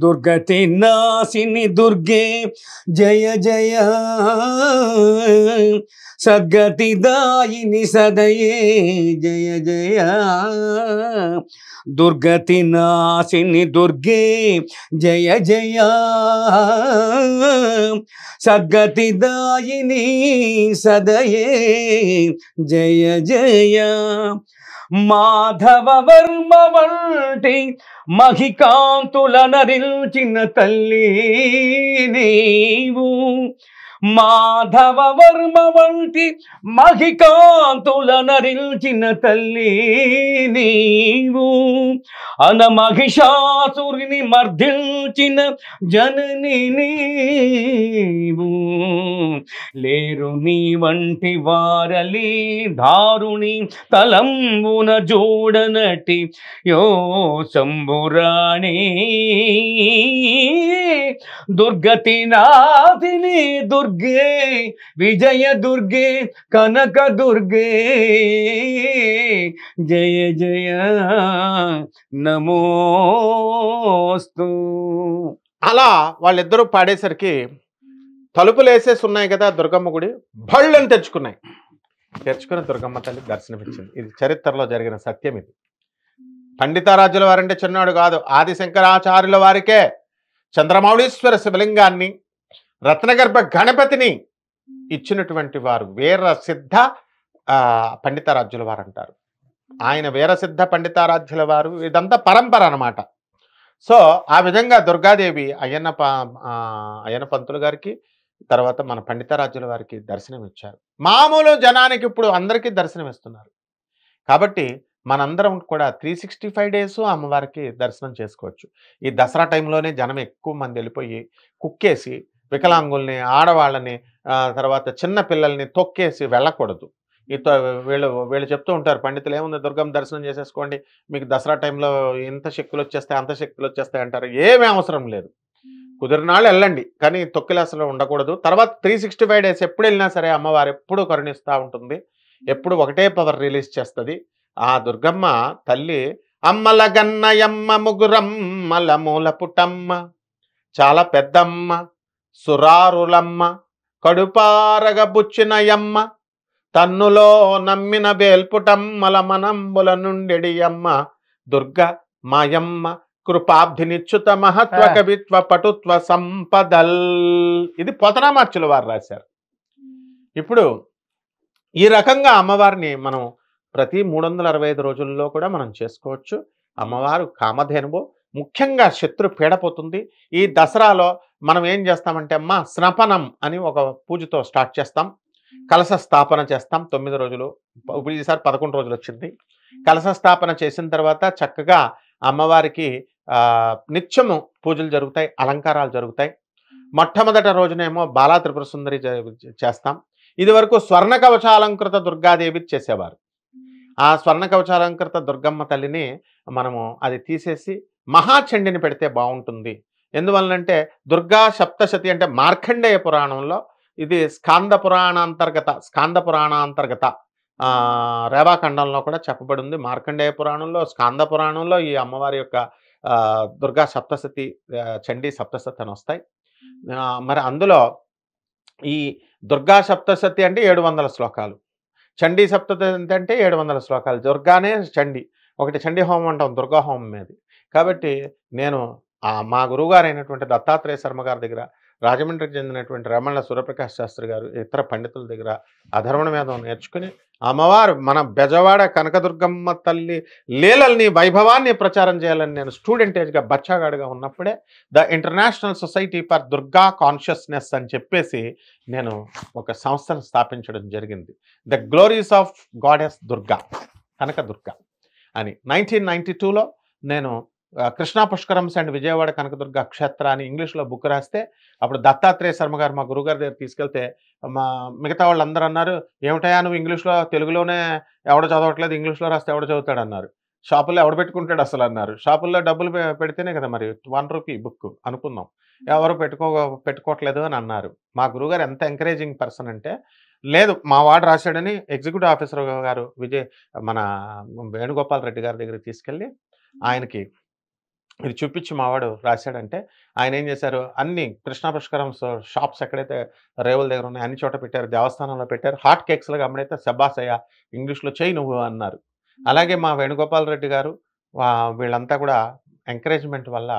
దుర్గతి నాశిని దుర్గే జయ జయ, సద్గతి దాయిని సదయే జయ జయ. దుర్గతి నాశిని దుర్గే జయ జయ, సద్గతి దాయిని సదయే జయ జయ. మాధవ వర్మ వంటి మహికాంతుల నరిల్చిన తల్లి నీవు, మాధవ వర్మ వంటి మహికాంతుల నరిల్చిన తల్లి నీవు, అనమహిషాసురుని మర్దించిన జనని నీవు, లేరు నీ వంటి వారలి దారుణి తలంబున జూడనటి యో శంభురాణి. దుర్గతి నాథిని దుర్గే విజయ దుర్గే కనక దుర్గే జయ జయ నమోస్తు.
అలా వాళ్ళిద్దరూ పాడేసరికి తలుపులు వేసేసి ఉన్నాయి కదా దుర్గమ్మ గుడి, భళ్ళని తెరుచుకుని దుర్గమ్మ తల్లి దర్శనమిచ్చింది. ఇది చరిత్రలో జరిగిన సత్యం. ఇది పండితారాధ్యుల వారంటే చిన్నాడు కాదు, ఆదిశంకరాచార్యుల వారికే చంద్రమౌళీశ్వర శివలింగాన్ని, రత్నగర్భ గణపతిని ఇచ్చినటువంటి వారు వీరసిద్ధ పండితారాధ్యుల వారు అంటారు. ఆయన వీరసిద్ధ పండితారాధ్యుల వారు. ఇదంతా పరంపర అన్నమాట. సో ఆ విధంగా దుర్గాదేవి అయ్యన్న పంతులు గారికి, తర్వాత మన పండితారాధ్యుల వారికి దర్శనం ఇచ్చారు. మామూలు జనానికి ఇప్పుడు అందరికీ దర్శనం ఇస్తున్నారు. కాబట్టి మనందరం కూడా 365 days అమ్మవారికి దర్శనం చేసుకోవచ్చు. ఈ దసరా టైంలోనే జనం ఎక్కువ మంది వెళ్ళిపోయి కుక్కేసి వికలాంగుల్ని, ఆడవాళ్ళని, తర్వాత చిన్న పిల్లల్ని తొక్కేసి వెళ్ళకూడదు. వీళ్ళు వీళ్ళు చెప్తూ ఉంటారు పండితులు, ఏముంది దుర్గమ్మ దర్శనం చేసేసుకోండి, మీకు దసరా టైంలో ఇంత శక్తులు వచ్చేస్తాయి అంత శక్తులు వచ్చేస్తాయి అంటారు. ఏమీ అవసరం లేదు. కుదిరినాళ్ళు వెళ్ళండి, కానీ తొక్కిలు అసలు ఉండకూడదు. తర్వాత 365 days ఎప్పుడు వెళ్ళినా సరే అమ్మవారు ఎప్పుడు కరుణిస్తూ ఉంటుంది, ఎప్పుడు ఒకటే పవర్ రిలీజ్ చేస్తుంది. ఆ దుర్గమ్మ తల్లి అమ్మల గన్నయమ్మ ముగురమ్మల మూల పుటమ్మ, చాలా పెద్దమ్మ సురారులమ్మ, కడుపారగ బుచ్చినయమ్మ, తన్నులో నమ్మిన బేల్పుటమ్మల మనంబుల నుండెడి అమ్మ, దుర్గ మాయమ్మ కృపాబ్ధినిచ్యుత మహత్వ కవిత్వ పటుత్వ సంపదల్. ఇది పోతనామార్చుల వారు రాశారు. ఇప్పుడు ఈ రకంగా అమ్మవారిని మనం ప్రతి 365 రోజుల్లో కూడా మనం చేసుకోవచ్చు. అమ్మవారు కామధేనువు, ముఖ్యంగా శత్రు పీడపోతుంది. ఈ దసరాలో మనం ఏం చేస్తామంటే అమ్మ స్నపనం అని ఒక పూజతో స్టార్ట్ చేస్తాం, కలశ స్థాపన చేస్తాం 9 రోజులు. ఇప్పుడు ఈసారి 11 రోజులు వచ్చింది. కలశ స్థాపన చేసిన తర్వాత చక్కగా అమ్మవారికి నిత్యము పూజలు జరుగుతాయి, అలంకారాలు జరుగుతాయి. మొట్టమొదటి రోజునేమో బాలా త్రిపుర సుందరి చేస్తాం. ఇది వరకు స్వర్ణ కవచాలంకృత దుర్గాదేవి చేసేవారు. ఆ స్వర్ణ కవచాలంకృత దుర్గమ్మ తల్లిని మనము అది తీసేసి మహాచండిని పెడితే బాగుంటుంది. ఎందువల్లంటే దుర్గా సప్తశతి అంటే మార్కండేయ పురాణంలో, ఇది స్కాంద పురాణాంతర్గత రేవాఖండంలో కూడా చెప్పబడి ఉంది. మార్కండేయ పురాణంలో, స్కాంద పురాణంలో ఈ అమ్మవారి యొక్క దుర్గా సప్తశతి, చండీ సప్తశతి అని వస్తాయి. మరి అందులో ఈ దుర్గా సప్తశతి అంటే 700 శ్లోకాలు, చండీ సప్తశతి అంటే 700 శ్లోకాలు. దుర్గానే చండీ, ఒకటి చండీ హోమం అంటాం దుర్గా హోమం మీద. కాబట్టి నేను మా గురువుగారు అయినటువంటి దత్తాత్రేయ శర్మ గారి దగ్గర, రాజమండ్రికి చెందినటువంటి రమణ సూర్యప్రకాష్ శాస్త్రి గారు, ఇతర పండితుల దగ్గర అధర్వణ వేదం నేర్చుకుని అమ్మవారు మన బెజవాడ కనకదుర్గమ్మ తల్లి లీలల్ని, వైభవాన్ని ప్రచారం చేయాలని నేను స్టూడెంట్ ఏజ్గా బచ్చాగాడుగా ఉన్నప్పుడే the international society for Durga consciousness అని చెప్పేసి నేను ఒక సంస్థను స్థాపించడం జరిగింది. The glories of goddess Durga, Kanakadurga అని. 1992లో నేను కృష్ణా పుష్కరంస్ అండ్ విజయవాడ కనకదుర్గ క్షేత్ర అని ఇంగ్లీష్లో బుక్ రాస్తే, అప్పుడు దత్తాత్రేయ శర్మ గారు మా గురువుగారి దగ్గర తీసుకెళ్తే మిగతా వాళ్ళందరూ అన్నారు, ఏమిటయా నువ్వు ఇంగ్లీష్లో, తెలుగులోనే ఎవడ చదవట్లేదు, ఇంగ్లీష్లో రాస్తే ఎవడ చదువుతాడు అన్నారు. షాపుల్లో ఎవడ పెట్టుకుంటాడు అసలు అన్నారు. షాపుల్లో డబ్బులు పెడితేనే కదా మరి 1 రూపీ బుక్ అనుకుందాం, ఎవరు పెట్టుకోవట్లేదు అని అన్నారు. మా గురువుగారు ఎంత ఎంకరేజింగ్ పర్సన్ అంటే, లేదు మా వాడు రాశాడని ఎగ్జిక్యూటివ్ ఆఫీసర్ గారు మన వేణుగోపాల్ రెడ్డి గారి దగ్గరికి తీసుకెళ్ళి ఆయనకి ఇది చూపించి మావాడు రాశాడంటే, ఆయన ఏం చేశారు, అన్ని కృష్ణా పుష్కరం షాప్స్ ఎక్కడైతే రేవుల దగ్గర ఉన్నాయి అన్ని చోట పెట్టారు, దేవస్థానంలో పెట్టారు. హాట్ కేక్స్లుగా అమ్మడైతే శబాస్ అయ్యా, ఇంగ్లీష్లో చేయి నువ్వు అన్నారు. అలాగే మా వేణుగోపాల్ రెడ్డి గారు వీళ్ళంతా కూడా ఎంకరేజ్మెంట్ వల్ల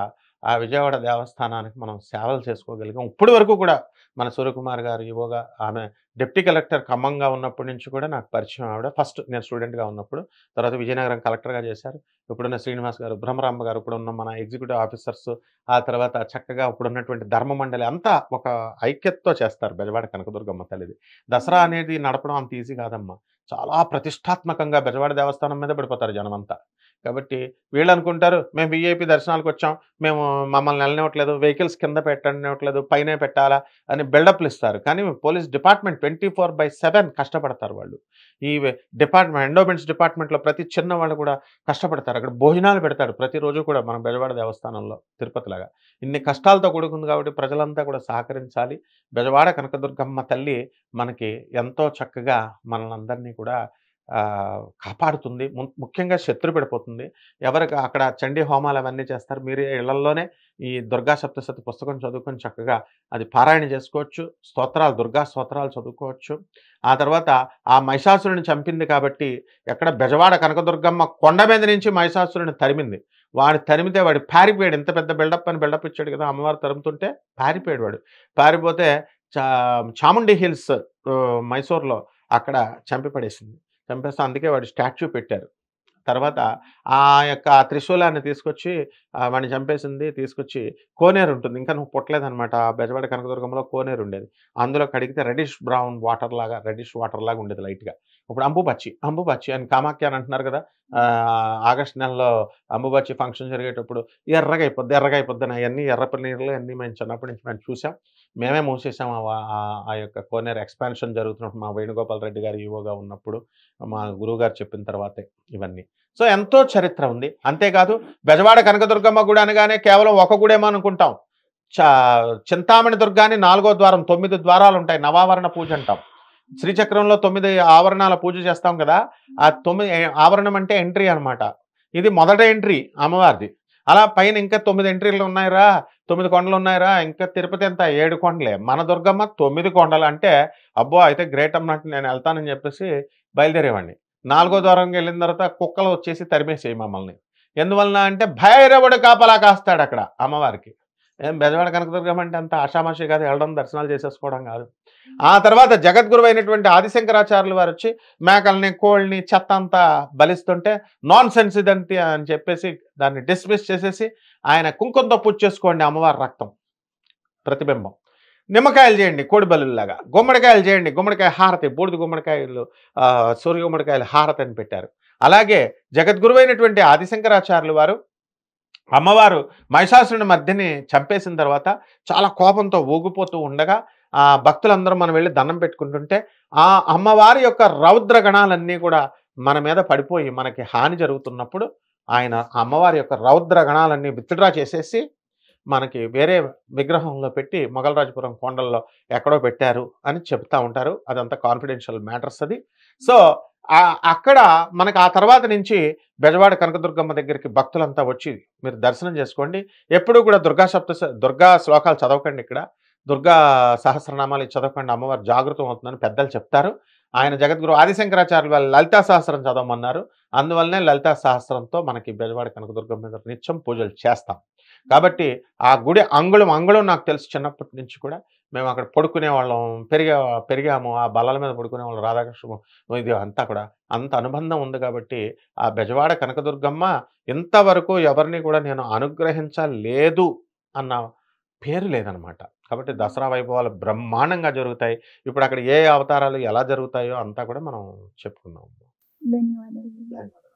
ఆ విజయవాడ దేవస్థానానికి మనం సేవలు చేసుకోగలిగాం. ఇప్పటి వరకు కూడా మన సూర్యకుమార్ గారు ఈవోగా, ఆమె డిప్యూటీ కలెక్టర్ ఖమ్మంగా ఉన్నప్పటి నుంచి కూడా నాకు పరిచయం. ఆవిడ ఫస్ట్ నేను స్టూడెంట్గా ఉన్నప్పుడు, తర్వాత విజయనగరం కలెక్టర్గా చేశారు. ఇప్పుడున్న శ్రీనివాస్ గారు, బ్రహ్మరాంబ గారు, ఇప్పుడున్న మన ఎగ్జిక్యూటివ్ ఆఫీసర్స్, ఆ తర్వాత చక్కగా ఇప్పుడున్నటువంటి ధర్మ మండలి అంతా ఒక ఐక్యతతో చేస్తారు బెజవాడ కనకదుర్గమ్మ తల్లిది. దసరా అనేది నడపడం అంత ఈజీ కాదమ్మా, చాలా ప్రతిష్టాత్మకంగా బెజవాడ దేవస్థానం మీద పడిపోతారు జనమంతా. కాబట్టి వీళ్ళు అనుకుంటారు మేము వీఐపీ దర్శనాలకు వచ్చాం, మేము మమ్మల్ని వెళ్ళనివ్వట్లేదు, వెహికల్స్ కింద పెట్టనివ్వట్లేదు, పైనే పెట్టాలా అని బిల్డప్లు ఇస్తారు. కానీ పోలీస్ డిపార్ట్మెంట్ 24/7 కష్టపడతారు వాళ్ళు. ఈ ఎండోమెంట్స్ డిపార్ట్మెంట్లో ప్రతి చిన్న వాళ్ళు కూడా కష్టపడతారు. అక్కడ భోజనాలు పెడతారు ప్రతిరోజు కూడా మన బెజవాడ దేవస్థానంలో, తిరుపతిలాగా. ఇన్ని కష్టాలతో కూడుకుంది కాబట్టి ప్రజలంతా కూడా సహకరించాలి. బెజవాడ కనకదుర్గమ్మ తల్లి మనకి ఎంతో చక్కగా మనల్ని కూడా కాపాడుతుంది. ముఖ్యంగా శత్రు పడిపోతుంది. ఎవరికి అక్కడ చండీ హోమాలు అవన్నీ చేస్తారు. మీరు ఇళ్లల్లోనే ఈ దుర్గా సప్తశతి పుస్తకం చదువుకొని చక్కగా అది పారాయణ చేసుకోవచ్చు. స్తోత్రాలు, దుర్గా స్తోత్రాలు చదువుకోవచ్చు. ఆ తర్వాత ఆ మహిషాసురుని చంపింది కాబట్టి, ఎక్కడ బెజవాడ కనకదుర్గమ్మ కొండ మీద నుంచి మహిషాసురుని తరిమింది. వాడు తరిమితే వాడు పారిపోయాడు. ఎంత పెద్ద బిల్డప్ ఇచ్చాడు కదా, అమ్మవారు తరుముతుంటే పారిపోయాడు వాడు. పారిపోతే చాముండి హిల్స్ మైసూర్లో అక్కడ చంపి పడేసింది. చంపేస్తే అందుకే వాడు స్టాచ్యూ పెట్టారు. తర్వాత ఆ యొక్క త్రిశూలాన్ని తీసుకొచ్చి వాడిని చంపేసింది, తీసుకొచ్చి కోనేరు ఉంటుంది, ఇంకా నువ్వు పుట్టలేదనమాట. బెజవాడ కనకదుర్గంలో కోనేరు ఉండేది. అందులో కడిగితే రెడిష్ వాటర్ లాగా ఉండేది లైట్గా. ఇప్పుడు అంబుబచ్చి అని కామాఖ్య అని అంటున్నారు కదా, ఆగస్టు నెలలో అంబుబచ్చి ఫంక్షన్ జరిగేటప్పుడు ఎర్రగా అయిపోద్ది అని అవన్నీ ఎర్రప నీళ్ళు అన్నీ మేము చిన్నప్పటి నుంచి మేము చూసాం. మేమే మూసేసాం ఆ యొక్క కోనేరు ఎక్స్పాన్షన్ జరుగుతున్నప్పుడు మా వేణుగోపాల్ రెడ్డి గారు ఈవోగా ఉన్నప్పుడు మా గురువు గారు చెప్పిన తర్వాతే ఇవన్నీ. సో ఎంతో చరిత్ర ఉంది. అంతేకాదు బెజవాడ కనకదుర్గమ్మ గుడి అనగానే కేవలం ఒక గుడేమో అనుకుంటాం. చింతామణి దుర్గాని 4వ ద్వారం, 9 ద్వారాలు ఉంటాయి, నవావరణ పూజ అంటాం. శ్రీచక్రంలో 9 ఆవరణాల పూజ చేస్తాం కదా, ఆ 9 ఆవరణం అంటే ఎంట్రీ అనమాట. ఇది మొదటి ఎంట్రీ అమ్మవారిది. అలా పైన ఇంకా 9 ఎంట్రీలు ఉన్నాయిరా, 9 కొండలు ఉన్నాయిరా, ఇంకా తిరుపతి ఎంత 7 కొండలే. మన దుర్గమ్మ 9 కొండలు అంటే అబ్బో అయితే గ్రేట్ అన్నట్టు నేను వెళ్తానని చెప్పేసి బయలుదేరేవాడిని. 4వ ద్వారంకి వెళ్ళిన తర్వాత కుక్కలు వచ్చేసి తరిమేసేయి మమ్మల్ని. ఎందువలన అంటే భైరవుడు కాపలా కాస్తాడు అక్కడ అమ్మవారికి. ఏం బెజవాడ కనకదుర్గమ్మ అంటే అంత ఆషామాషి కాదు, వెళ్ళడం దర్శనాలు చేసేసుకోవడం కాదు. ఆ తర్వాత జగద్గురు అయినటువంటి ఆదిశంకరాచార్యులు వారు వచ్చి మేకల్ని, కోళ్ళని, చెత్త అంతా బలిస్తుంటే నాన్ సెన్స్ ఇదంతి అని చెప్పేసి దాన్ని డిస్మిస్ చేసేసి ఆయన కుంకుమతో పూజ చేసుకోండి అమ్మవారి రక్తం ప్రతిబింబం, నిమ్మకాయలు చేయండి కోడి బలులాగా, గుమ్మడికాయలు చేయండి, గుమ్మడికాయ హారతి, బూడిద గుమ్మడికాయలు, సూర్య గుమ్మడికాయలు హారతి అని పెట్టారు. అలాగే జగద్గురు అయినటువంటి ఆదిశంకరాచార్యులు వారు అమ్మవారు మహిషాసురుని మధ్యని చంపేసిన తర్వాత చాలా కోపంతో ఊగిపోతూ ఉండగా ఆ భక్తులందరూ మనం వెళ్ళి దండం పెట్టుకుంటుంటే ఆ అమ్మవారి యొక్క రౌద్ర గణాలన్నీ కూడా మన మీద పడిపోయి మనకి హాని జరుగుతున్నప్పుడు ఆయన అమ్మవారి యొక్క రౌద్ర గణాలన్నీ విత్డ్రా చేసేసి మనకి వేరే విగ్రహంలో పెట్టి మొగలరాజపురం కొండల్లో ఎక్కడో పెట్టారు అని చెప్తా ఉంటారు. అదంతా కాన్ఫిడెన్షియల్ మ్యాటర్స్ అది. సో అక్కడ మనకు ఆ తర్వాత నుంచి బెజవాడ కనకదుర్గమ్మ దగ్గరికి భక్తులంతా వచ్చి మీరు దర్శనం చేసుకోండి. ఎప్పుడు కూడా దుర్గా శ్లోకాలు చదవకండి, ఇక్కడ దుర్గా సహస్రనామాలు చదవకండి, అమ్మవారు జాగృతం అవుతుందని పెద్దలు చెప్తారు. ఆయన జగద్గురు ఆదిశంకరాచార్యులు వాళ్ళు లలితా సహస్రం చదవమన్నారు. అందువల్లనే లలితా సహస్రంతో మనకి బెజవాడ కనకదుర్గమ్మ మీద నిత్యం పూజలు చేస్తాం. కాబట్టి ఆ గుడి అంగుళం నాకు తెలుసు. చిన్నప్పటి నుంచి కూడా మేము అక్కడ పడుకునే వాళ్ళం, పెరిగాము. ఆ బల్లల మీద పడుకునే వాళ్ళం. రాధాకృష్ణ ఇది అంతా కూడా అంత అనుబంధం ఉంది. కాబట్టి ఆ బెజవాడ కనకదుర్గమ్మ ఇంతవరకు ఎవరిని కూడా నేను అనుగ్రహించలేదు అన్న పేరు లేదనమాట. కాబట్టి దసరా వైభవాలు బ్రహ్మాండంగా జరుగుతాయి. ఇప్పుడు అక్కడ ఏ అవతారాలు ఎలా జరుగుతాయో అంతా కూడా మనం చెప్పుకున్నాం.
ధన్యవాదాలు.